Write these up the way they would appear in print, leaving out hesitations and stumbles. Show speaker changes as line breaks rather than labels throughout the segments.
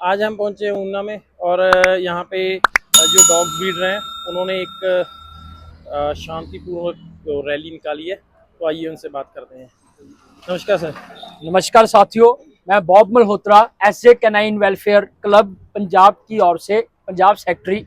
आज हम पहुंचे ऊना में और यहाँ पे जो डॉग ब्रीडर हैं उन्होंने एक शांतिपूर्वक रैली निकाली है। तो आइए उनसे बात करते हैं। नमस्कार सर।
नमस्कार साथियों, मैं Bob Malhotra SJ canine welfare club Punjab की ओर से पंजाब सेक्रेटरी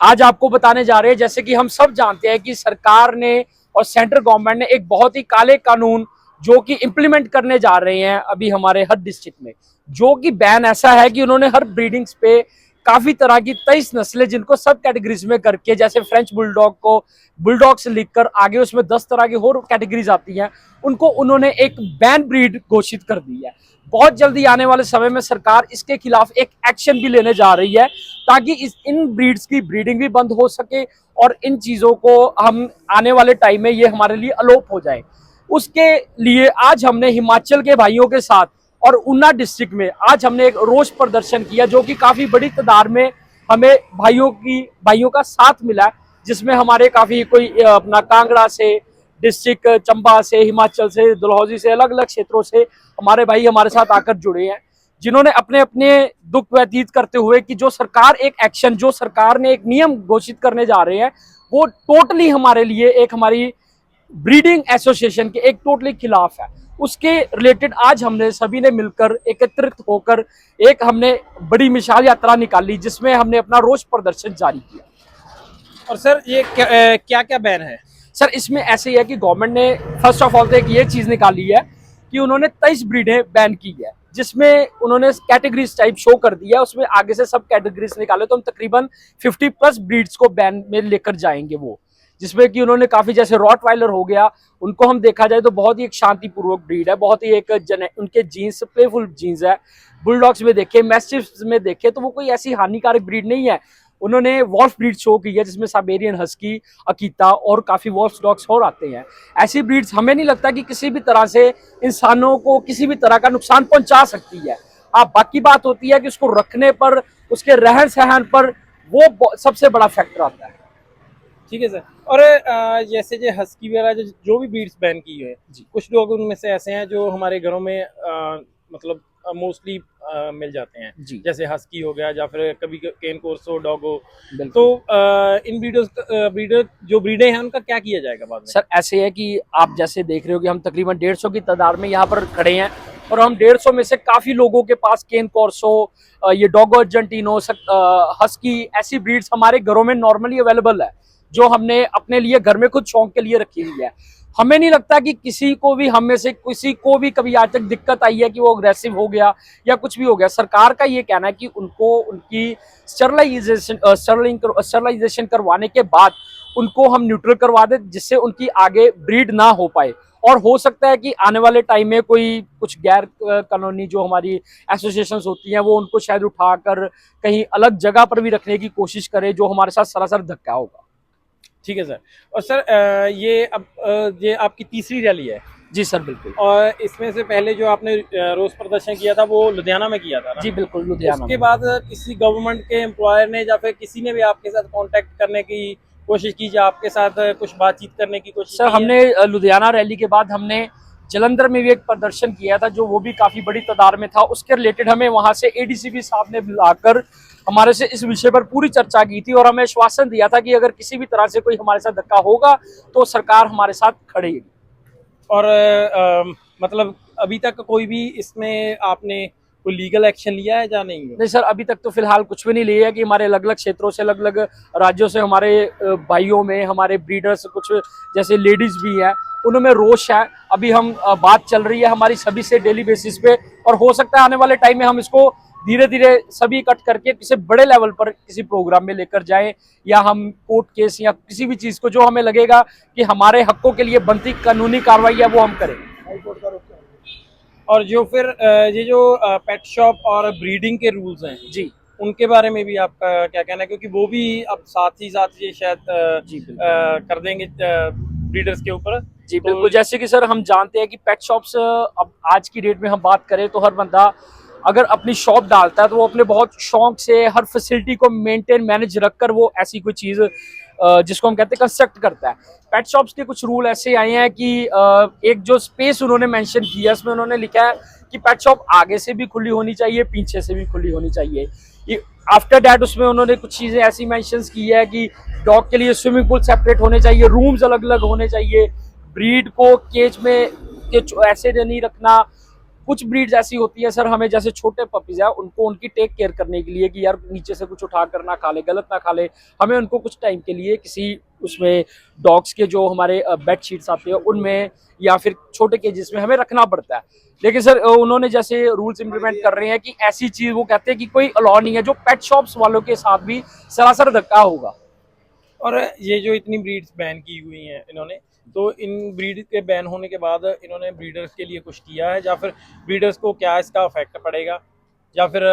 आज आपको बताने जा रहे हैं। जैसे कि हम सब जानते हैं कि सरकार ने और सेंट्रल गवर्नमेंट ने एक बहुत ही काले कानून जो कि इम्प्लीमेंट करने जा रहे हैं अभी हमारे हर डिस्ट्रिक्ट में, जो कि बैन ऐसा है कि उन्होंने हर ब्रीडिंग्स पे काफी तरह की 23 नस्लें जिनको सब कैटेगरीज में करके, जैसे फ्रेंच बुलडॉग को बुलडॉग से लिखकर आगे उसमें 10 तरह की और कैटेगरीज आती हैं, उनको उन्होंने एक बैन ब्रीड घोषित कर दी है। बहुत जल्दी आने वाले समय में सरकार इसके खिलाफ एक एक्शन भी लेने जा रही है ताकि इन ब्रीड्स की ब्रीडिंग भी बंद हो सके और इन चीजों को हम आने वाले टाइम में ये हमारे लिए अलोप हो जाए। उसके लिए आज हमने हिमाचल के भाइयों के साथ और ऊना डिस्ट्रिक्ट में आज हमने एक रोष प्रदर्शन किया, जो कि काफी बड़ी तादाद में हमें भाइयों का साथ मिला, जिसमें हमारे काफी कोई अपना कांगड़ा से, डिस्ट्रिक्ट चंबा से, हिमाचल से, डलहौजी से, अलग अलग क्षेत्रों से हमारे भाई हमारे साथ आकर जुड़े हैं, जिन्होंने अपने अपने दुख व्यतीत करते हुए कि जो सरकार ने एक नियम घोषित करने जा रहे हैं वो टोटली हमारे लिए एक हमारी ब्रीडिंग एसोसिएशन के एक टोटली खिलाफ है। उसके रिलेटेड आज हमने सभी ने मिलकर एकत्रित होकर एक हमने बड़ी मिसाल यात्रा निकाली, जिसमें हमने अपना रोष प्रदर्शन जारी किया।
और सर ये क्या क्या बैन है?
सर इसमें ऐसे ही है कि गवर्नमेंट ने फर्स्ट ऑफ ऑल तो एक ये चीज निकाली है कि उन्होंने 23 ब्रीडें बैन की है, जिसमें उन्होंने कैटेगरीज टाइप शो कर दिया है। उसमें आगे से सब कैटेगरीज निकाले तो हम तकरीबन 50+ ब्रीड्स को बैन में लेकर जाएंगे वो, जिसमें कि उन्होंने काफी, जैसे रॉटवाइलर हो गया, उनको हम देखा जाए तो बहुत ही एक शांतिपूर्वक ब्रीड है, बहुत ही एक उनके जीन्स प्लेफुल जीन्स है। बुलडॉग्स में देखे, मैस्टिफ्स में देखे तो वो कोई ऐसी हानिकारक ब्रीड नहीं है। उन्होंने वॉल्फ ब्रीड शो की है, जिसमें साइबेरियन हस्की, अकीता और काफी वॉल्फ डॉग्स और आते हैं। ऐसी ब्रीड्स हमें नहीं लगता कि किसी भी तरह से इंसानों को किसी भी तरह का नुकसान पहुंचा सकती है। बाकी बात होती है कि उसको रखने पर, उसके रहन सहन पर वो सबसे बड़ा फैक्टर आता है।
ठीक है सर। और जैसे जो हस्की वगैरह जो भी ब्रीड्स बैन की है, कुछ लोग उनमें से ऐसे हैं जो हमारे घरों में मतलब मोस्टली मिल जाते हैं, जैसे हस्की हो गया या फिर कभी केन कोर्सो डॉगो। तो इन ब्रीडर जो ब्रीडें हैं उनका क्या किया जाएगा बाद में?
सर ऐसे है कि आप जैसे देख रहे हो कि हम तकरीबन 150 की तादाद में यहाँ पर खड़े हैं और हम 150 में से काफी लोगों के पास केन कोर्सो, ये डॉगो अर्जेंटिनो, हस्की, ऐसी ब्रीड्स हमारे घरों में नॉर्मली अवेलेबल है, जो हमने अपने लिए घर में खुद शौक के लिए रखी हुई है। हमें नहीं लगता कि किसी को भी, हम में से किसी को भी कभी आज तक दिक्कत आई है कि वो अग्रेसिव हो गया या कुछ भी हो गया। सरकार का ये कहना है कि उनको उनकी स्टरलाइजेशन करवाने के बाद उनको हम न्यूट्रल करवा दें, जिससे उनकी आगे ब्रीड ना हो पाए। और हो सकता है कि आने वाले टाइम में कोई कुछ गैर कानूनी जो हमारी एसोसिएशंस होती हैं वो उनको शायद उठाकर कहीं अलग जगह पर भी रखने की कोशिश करे, जो हमारे साथ सरासर धक्का होगा।
ठीक है सर। और सर ये आपकी तीसरी रैली है?
जी सर बिल्कुल।
और इसमें से पहले जो आपने रोष प्रदर्शन किया था वो लुधियाना में किया था ना?
जी बिल्कुल, लुधियाना।
उसके बाद किसी गवर्नमेंट के एम्प्लॉयर ने या फिर किसी ने भी आपके साथ कांटेक्ट करने की कोशिश की, या आपके साथ कुछ बातचीत करने की कोशिश
सर
की?
हमने लुधियाना रैली के बाद हमने जलंधर में भी एक प्रदर्शन किया था, जो वो भी काफी बड़ी तादाद में था। उसके रिलेटेड हमें वहां से एडीसीपी साहब ने बुलाकर हमारे से इस विषय पर पूरी चर्चा की थी और हमें आश्वासन दिया था कि अगर किसी भी तरह से कोई हमारे साथ धक्का होगा तो सरकार हमारे साथ खड़ेगी।
और मतलब अभी तक कोई भी इसमें आपने कोई लीगल एक्शन लिया है या नहीं?
नहीं सर, अभी तक तो फिलहाल कुछ भी नहीं लिया है। कि हमारे अलग अलग क्षेत्रों से, अलग अलग राज्यों से हमारे भाइयों में, हमारे ब्रीडर्स कुछ जैसे लेडीज भी हैं, उनमें रोष है। अभी हम बात चल रही है हमारी सभी से डेली बेसिस पे, और हो सकता है आने वाले टाइम में हम इसको धीरे धीरे सभी इकट्ठ करके किसी बड़े लेवल पर किसी प्रोग्राम में लेकर जाएं, या हम कोर्ट केस या किसी भी चीज को जो हमें लगेगा कि हमारे हकों के लिए बनती कानूनी कार्रवाई है वो हम करें।
और जो फिर ये जो पेट शॉप और ब्रीडिंग के रूल्स हैं
जी,
उनके बारे में भी आपका क्या कहना है? क्योंकि वो भी अब साथ ही साथ ये शायद कर देंगे ब्रीडर्स के ऊपर।
जी बिल्कुल। जैसे कि सर हम जानते हैं कि पेट शॉप्स, अब आज की डेट में हम बात करें तो हर बंदा अगर अपनी शॉप डालता है तो वो अपने बहुत शौक से हर फैसिलिटी को मेंटेन मैनेज रखकर वो ऐसी कोई चीज जिसको हम कहते हैं कंस्ट्रक्ट करता है। पेट शॉप्स के कुछ रूल ऐसे आए हैं कि एक जो स्पेस उन्होंने मेंशन किया है, उसमें उन्होंने लिखा है कि पेट शॉप आगे से भी खुली होनी चाहिए, पीछे से भी खुली होनी चाहिए। आफ्टर डैट उसमें उन्होंने कुछ चीजें ऐसी मेंशंस की है कि डॉग के लिए स्विमिंग पूल सेपरेट होने चाहिए, रूम्स अलग अलग होने चाहिए, ब्रीड को केज में ऐसे नहीं रखना। कुछ ब्रीड्स ऐसी होती है सर, हमें जैसे छोटे पपीज है उनको उनकी टेक केयर करने के लिए कि यार नीचे से कुछ उठा कर ना खा ले, गलत ना खा ले, हमें उनको कुछ टाइम के लिए किसी उसमें डॉग्स के जो हमारे बेड शीट्स आते हैं उनमें या फिर छोटे केजेस में हमें रखना पड़ता है। लेकिन सर उन्होंने जैसे रूल्स इंप्लीमेंट कर रहे हैं कि ऐसी चीज वो कहते हैं कि कोई अलाउ नहीं है जो पेट शॉप्स वालों के साथ भी सरासर धक्का होगा।
और ये जो इतनी ब्रीड्स बैन की हुई हैं इन्होंने, तो इन ब्रीड के बैन होने के बाद इन्होंने ब्रीडर्स के लिए कुछ किया है, या फिर ब्रीडर्स को क्या इसका इफेक्ट पड़ेगा, या फिर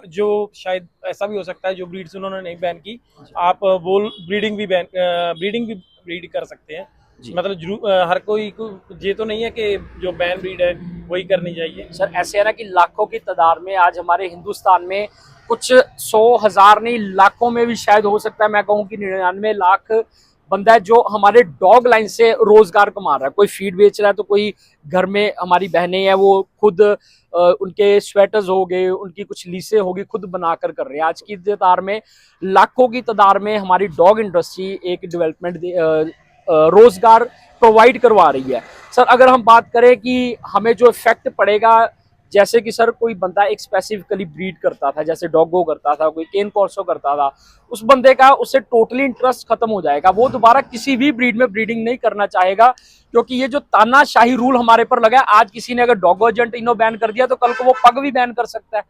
जो शायद ऐसा भी हो सकता है जो ब्रीड्स उन्होंने नहीं बैन की, आप वो ब्रीडिंग भी ब्रीड कर सकते हैं। मतलब हर कोई को ये तो नहीं है कि जो बैन ब्रीड है वही करनी चाहिए।
सर ऐसे है ना कि लाखों की तादाद में आज हमारे हिंदुस्तान में कुछ 100,000 नहीं लाखों में भी शायद हो सकता है, मैं कहूँ कि 99 लाख बंदा है जो हमारे डॉग लाइन से रोजगार कमा रहा है। कोई फीड बेच रहा है, तो कोई घर में हमारी बहनें हैं वो खुद उनके स्वेटर्स हो गए, उनकी कुछ लीसें होगी, खुद बनाकर कर रहे हैं। आज की तादाद में लाखों की तादाद में हमारी डॉग इंडस्ट्री एक डेवलपमेंट रोजगार प्रोवाइड करवा रही है। सर अगर हम बात करें कि हमें जो इफेक्ट पड़ेगा, जैसे कि सर कोई बंदा एक स्पेसिफिकली ब्रीड करता था, जैसे डॉगो करता था, कोई केन कॉर्सो करता था, उस बंदे का उससे टोटली इंटरेस्ट खत्म हो जाएगा, वो दोबारा किसी भी ब्रीड में ब्रीडिंग नहीं करना चाहेगा। क्योंकि ये जो तानाशाही रूल हमारे पर लगा है, आज किसी ने अगर डॉगो अर्जेंटिनो बैन कर दिया तो कल को वो पग भी बैन कर सकता है।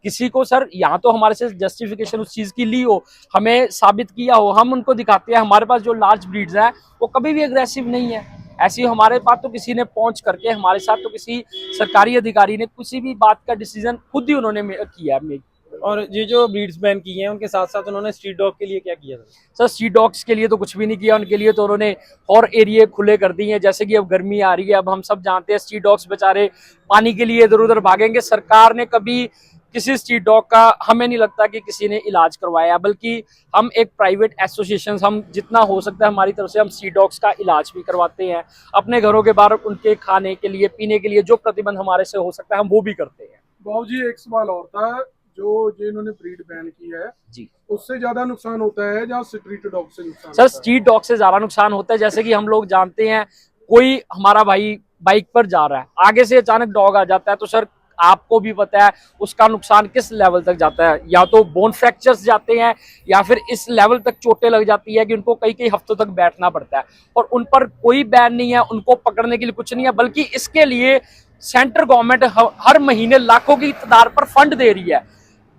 किसी को सर यहाँ तो हमारे से जस्टिफिकेशन उस चीज की ली हो, हमें साबित किया हो, हम उनको दिखाते हैं। हमारे पास जो लार्ज ब्रीड्स हैं वो कभी भी एग्रेसिव नहीं है। ऐसी हमारे पास तो किसी ने पहुंच करके हमारे साथ तो किसी सरकारी अधिकारी ने किसी भी बात का डिसीजन खुद ही उन्होंने किया है।
और ये जो ब्रीड्स बैन की हैं उनके साथ साथ उन्होंने स्ट्रीट डॉग के लिए क्या किया था?
सर स्ट्रीट डॉग्स के लिए तो कुछ भी नहीं किया, उनके लिए तो उन्होंने और एरिया खुले कर दिए हैं। जैसे कि अब गर्मी आ रही है, अब हम सब जानते हैं स्ट्रीट डॉग्स बेचारे पानी के लिए इधर उधर भागेंगे। सरकार ने कभी किसी स्ट्रीट डॉग का हमें नहीं लगता कि किसी ने इलाज करवाया, बल्कि हम एक प्राइवेट एसोसिएशन, हम जितना हो सकता है हमारी तरफ से हम स्ट्रीट डॉग्स का इलाज भी करवाते हैं। अपने घरों के बाहर उनके खाने के लिए, पीने के लिए जो प्रतिबंध हमारे से हो सकता है हम वो भी करते हैं।
बाबू जी एक सवाल और था, जो इन्होंने ब्रीड बैन की है
जी,
उससे ज्यादा नुकसान होता है या स्ट्रीट डॉग से नुकसान?
सर स्ट्रीट डॉग से ज्यादा नुकसान होता है। जैसे कि हम लोग जानते हैं, कोई हमारा भाई बाइक पर जा रहा है, आगे से अचानक डॉग आ जाता है, तो सर आपको भी पता है उसका नुकसान किस लेवल तक जाता है। या तो बोन फ्रैक्चर्स जाते हैं, या फिर इस लेवल तक चोटें लग जाती है कि उनको कई कई हफ्तों तक बैठना पड़ता है। और उन पर कोई बैन नहीं है, उनको पकड़ने के लिए कुछ नहीं है, बल्कि इसके लिए सेंट्रल गवर्नमेंट हर महीने लाखों की तादाद पर फंड दे रही है।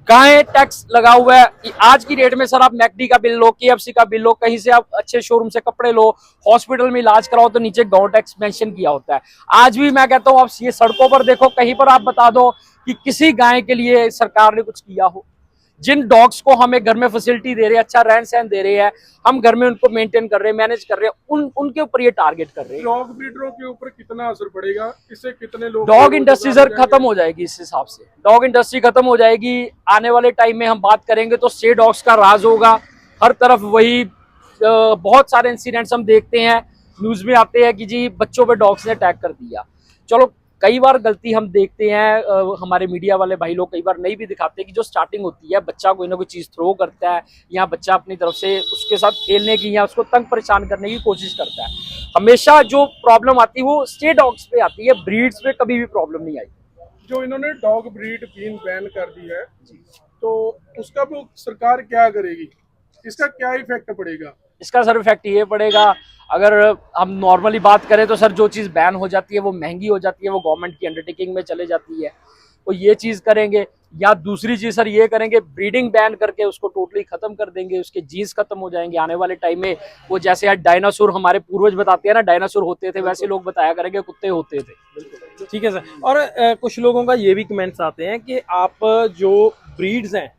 गाय टैक्स लगा हुआ है। आज की डेट में सर आप मैकडी का बिल लो, केएफसी का बिल लो, कहीं से आप अच्छे शोरूम से कपड़े लो, हॉस्पिटल में इलाज कराओ, तो नीचे गांव टैक्स मेंशन किया होता है। आज भी मैं कहता हूं आप ये सड़कों पर देखो, कहीं पर आप बता दो कि किसी गाय के लिए सरकार ने कुछ किया हो। जिन डॉग्स को हमें घर में फैसिलिटी दे रहे हैं, अच्छा रहन सहन दे रहे हैं, हम घर में उनको मेंटेन कर रहे हैं, मैनेज कर रहे हैं, उनके ऊपर ये टारगेट कर रहे हैं।
डॉग ब्रीडरों के ऊपर कितना असर पड़ेगा, इससे कितने लोग?
डॉग इंडस्ट्री सर खत्म हो जाएगी, इस हिसाब से डॉग इंडस्ट्री खत्म हो जाएगी। आने वाले टाइम में हम बात करेंगे तो स्ट्रे डॉग्स का राज होगा हर तरफ। वही बहुत सारे इंसिडेंट्स हम देखते हैं, न्यूज में आते हैं कि जी बच्चों पे डॉग्स ने अटैक कर दिया। चलो कई बार गलती हम देखते हैं, हमारे मीडिया वाले भाई लोग कई बार नहीं भी दिखाते कि जो स्टार्टिंग होती है, बच्चा कोई ना कोई चीज थ्रो करता है या बच्चा अपनी तरफ से उसके साथ खेलने की या उसको तंग परेशान करने की कोशिश करता है। हमेशा जो प्रॉब्लम आती है वो स्ट्रे डॉग्स पे आती है, ब्रीड्स पे कभी भी प्रॉब्लम नहीं आई।
जो इन्होंने डॉग ब्रीड बैन कर दी है, तो उसका भी सरकार क्या करेगी, इसका क्या इफेक्ट पड़ेगा?
इसका सर इफेक्ट ये पड़ेगा, अगर हम नॉर्मली बात करें तो सर जो चीज़ बैन हो जाती है वो महंगी हो जाती है, वो गवर्नमेंट की अंडरटेकिंग में चले जाती है, वो ये चीज़ करेंगे। या दूसरी चीज़ सर ये करेंगे, ब्रीडिंग बैन करके उसको टोटली खत्म कर देंगे, उसके जीन्स खत्म हो जाएंगे आने वाले टाइम में। वो जैसे आज डायनासोर हमारे पूर्वज बताते हैं ना, डायनासोर होते थे, वैसे लोग बताया करेंगे कुत्ते होते थे।
ठीक है सर। और कुछ लोगों का ये भी कमेंट्स आते हैं कि आप जो ब्रीड्स हैं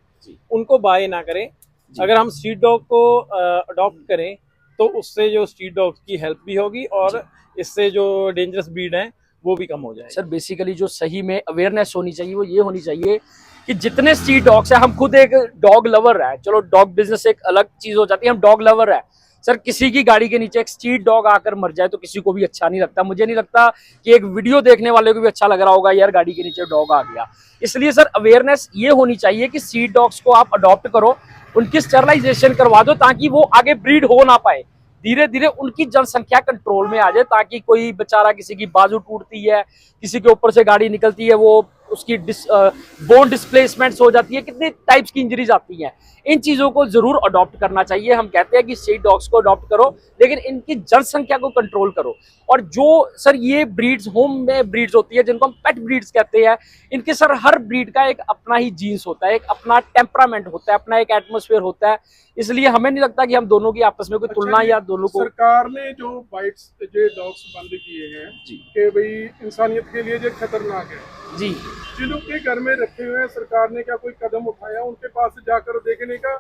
उनको बाय ना करें, अगर हम स्ट्रीट डॉग को अडॉप्ट करें तो उससे जो स्ट्रीट डॉग्स की हेल्प भी होगी और इससे जो डेंजरस ब्रीड हैं वो भी कम हो जाए।
सर बेसिकली जो सही में अवेयरनेस होनी चाहिए वो ये होनी चाहिए कि जितने स्ट्रीट डॉग्स हैं, हम खुद एक डॉग लवर है, चलो डॉग बिजनेस एक अलग चीज हो जाती है, हम डॉग लवर है, सर किसी की गाड़ी के नीचे एक स्ट्रीट डॉग आकर मर जाए तो किसी को भी अच्छा नहीं लगता। मुझे नहीं लगता कि एक वीडियो देखने वाले को भी अच्छा लग रहा होगा यार गाड़ी के नीचे डॉग आ गया। इसलिए सर अवेयरनेस ये होनी चाहिए कि स्ट्रीट डॉग्स को आप अडॉप्ट करो, उनकी स्टरलाइजेशन करवा दो ताकि वो आगे ब्रीड हो ना पाए, धीरे धीरे उनकी जनसंख्या कंट्रोल में आ जाए, ताकि कोई बेचारा किसी की बाजू टूटती है, किसी के ऊपर से गाड़ी निकलती है, वो उसकी बोन डिस्प्लेसमेंट्स हो जाती है, कितनी टाइप्स की इंजरीज आती हैं। इन चीजों को जरूर अडॉप्ट करना चाहिए। हम कहते हैं कि स्ट्रीट डॉग्स को अडॉप्ट करो, लेकिन इनकी जनसंख्या को कंट्रोल करो। और जो सर ये ब्रीड्स होम में ब्रीड्स होती है जिनको हम पेट ब्रीड्स कहते हैं, इनके सर हर ब्रीड का एक अपना ही जीन्स होता है, एक अपना टेम्परामेंट होता है, अपना एक एटमोस्फेयर होता है। इसलिए हमें नहीं लगता कि हम दोनों की आपस में कोई तुलना या दोनों को।
सरकार ने जो बाइट्स जो डॉग्स बंद किए हैं
जी
कि भाई इंसानियत के लिए जो खतरनाक है
जी
जिन्हों के घर में रखे हुए हैं, सरकार ने क्या कोई कदम उठाया उनके पास जाकर देखने का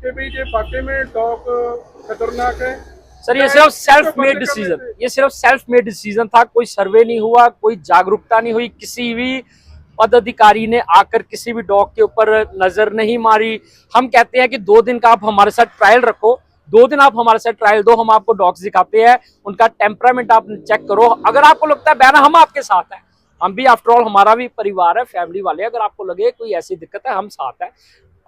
कि भाई ये वाकई में डॉग खतरनाक है?
सर ये सिर्फ सेल्फ मेड डिसीजन, ये सिर्फ सेल्फ मेड डिसीजन था। कोई सर्वे नहीं हुआ, कोई जागरूकता नहीं हुई, किसी भी पदाधिकारी ने आकर किसी भी डॉग के ऊपर नजर नहीं मारी। हम कहते हैं कि 2 दिन का आप हमारे साथ ट्रायल रखो, 2 दिन आप हमारे साथ ट्रायल दो, हम आपको डॉग्स दिखाते हैं, उनका टेम्परामेंट आप चेक करो। अगर आपको लगता है बहना हम आपके साथ हैं, हम भी आफ्टर ऑल हमारा भी परिवार है, फैमिली वाले, अगर आपको लगे कोई ऐसी दिक्कत है हम साथ हैं।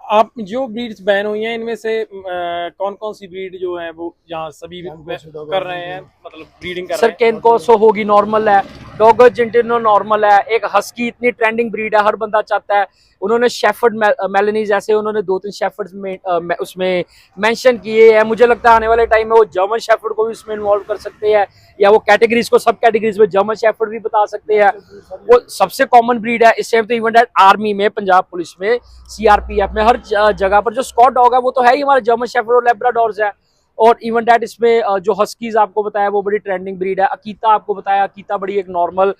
आप जो ब्रीड्स बैन हुई हैं इनमें से कौन कौन सी ब्रीड जो है वो यहाँ सभी कर रहे हैं, मतलब ब्रीडिंग कर
सर
रहे हैं?
केन कोसो होगी नॉर्मल है, डॉगर जेंटिनो नॉर्मल है, एक हस्की इतनी ट्रेंडिंग ब्रीड है, हर बंदा चाहता है। उन्होंने शेफर्ड मेलनी जैसे उन्होंने 2-3 शेफर्ड्स में उसमें मेंशन किए हैं। मुझे लगता है आने वाले टाइम में वो जर्मन शेफर्ड को भी उसमें इन्वॉल्व कर सकते हैं, या वो कैटेगरीज को सब कैटेगरीज में जर्मन शेफर्ड भी बता सकते हैं। वो सबसे कॉमन ब्रीड है इस टाइम तो, इवन दैट आर्मी में, पंजाब पुलिस में, सीआरपीएफ में, हर जगह पर जो स्कॉट डॉग है वो तो है ही हमारे जर्मन शेफर्ड और लेब्राडोर्स है। और इवन दैट इसमें जो हस्कीज आपको बताया वो बड़ी ट्रेंडिंग ब्रीड है। अकीता आपको बताया, अकीता बड़ी एक नॉर्मल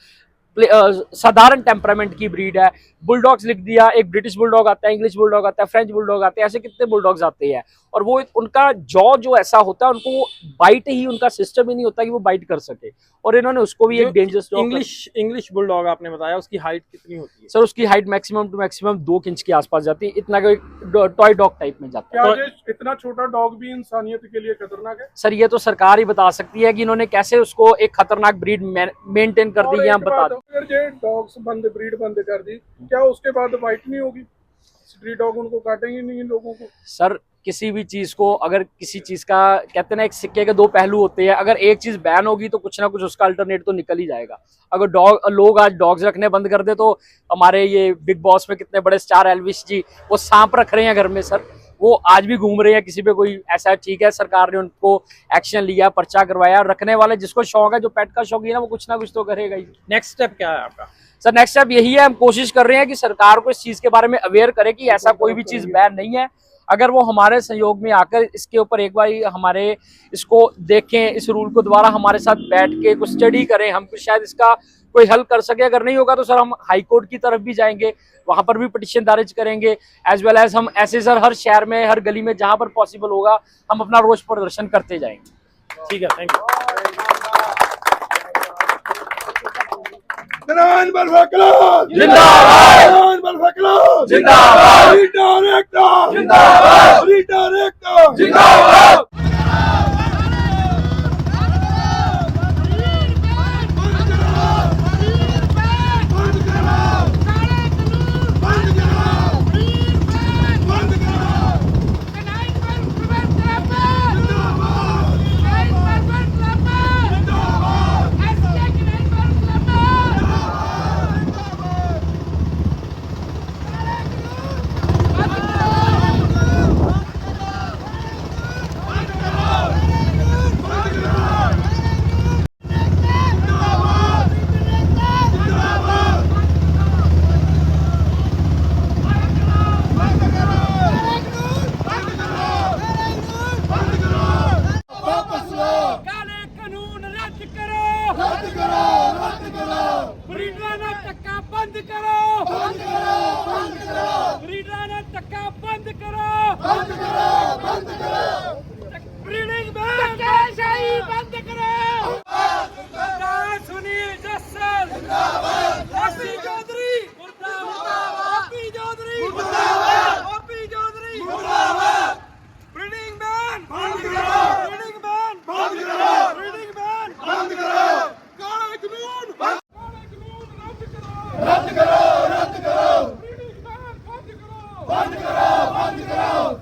साधारण टेम्परामेंट की ब्रीड है। बुलडॉग्स लिख दिया, एक ब्रिटिश बुलडॉग आता है, इंग्लिश बुलडॉग आता है, फ्रेंच बुलडॉग आते हैं, ऐसे कितने बुलडॉग्स आते हैं। और वो उनका जॉ जो ऐसा होता है, उनको वो बाइट ही, उनका सिस्टम ही नहीं होता कि वो बाइट कर सके, और इन्होंने उसको भी एक डेंजरस
इंग्लिश बुलडॉग आपने बताया, उसकी हाइट कितनी होती है?
सर उसकी height maximum to maximum 2 inch के आसपास जाती है, इतना कोई टॉय डॉग टाइप में जाता है।
क्या ये इतना छोटा डॉग भी इंसानियत के लिए खतरनाक है?
सर ये तो सरकार ही बता सकती है कि इन्होंने कैसे उसको एक खतरनाक ब्रीड मेंटेन कर दी है। हम बता दें,
अगर ये डॉग्स ब्रीड बंद कर दी, क्या उसके बाद बाइट नहीं होगी? स्ट्रीट डॉग उनको काटेंगे नहीं इन लोगों को?
सर किसी भी चीज को, अगर किसी चीज का कहते हैं ना एक सिक्के के 2 पहलू होते हैं, अगर एक चीज बैन होगी तो कुछ ना कुछ उसका अल्टरनेट तो निकल ही जाएगा। अगर लोग आज डॉग्स रखने बंद कर दे तो हमारे ये बिग बॉस में कितने बड़े स्टार एल्विस जी, वो सांप रख रहे हैं घर में सर, वो आज भी घूम रहे हैं, किसी पे कोई ऐसा, ठीक है सरकार ने उनको एक्शन लिया, पर्चा करवाया। रखने वाले जिसको शौक है, जो पेट का शौक है ना, वो कुछ ना कुछ तो करेगा ही।
नेक्स्ट स्टेप क्या है आपका?
सर नेक्स्ट स्टेप यही है, हम कोशिश कर रहे हैं कि सरकार को इस चीज के बारे में अवेयर करे कि ऐसा कोई भी चीज बैन नहीं है। अगर वो हमारे सहयोग में आकर इसके ऊपर एक बार हमारे इसको देखें, इस रूल को दोबारा हमारे साथ बैठ के कुछ स्टडी करें, हम कुछ शायद इसका कोई हल कर सके। अगर नहीं होगा तो सर हम हाई कोर्ट की तरफ भी जाएंगे, वहां पर भी पिटीशन दर्ज करेंगे, एज वेल एज हम ऐसे सर हर शहर में, हर गली में जहां पर पॉसिबल होगा हम अपना रोष प्रदर्शन करते जाएंगे।
ठीक है, थैंक यू।
जिंदाबाद,
जिंदाबाद,
जिंदाबाद।
बंद कराओ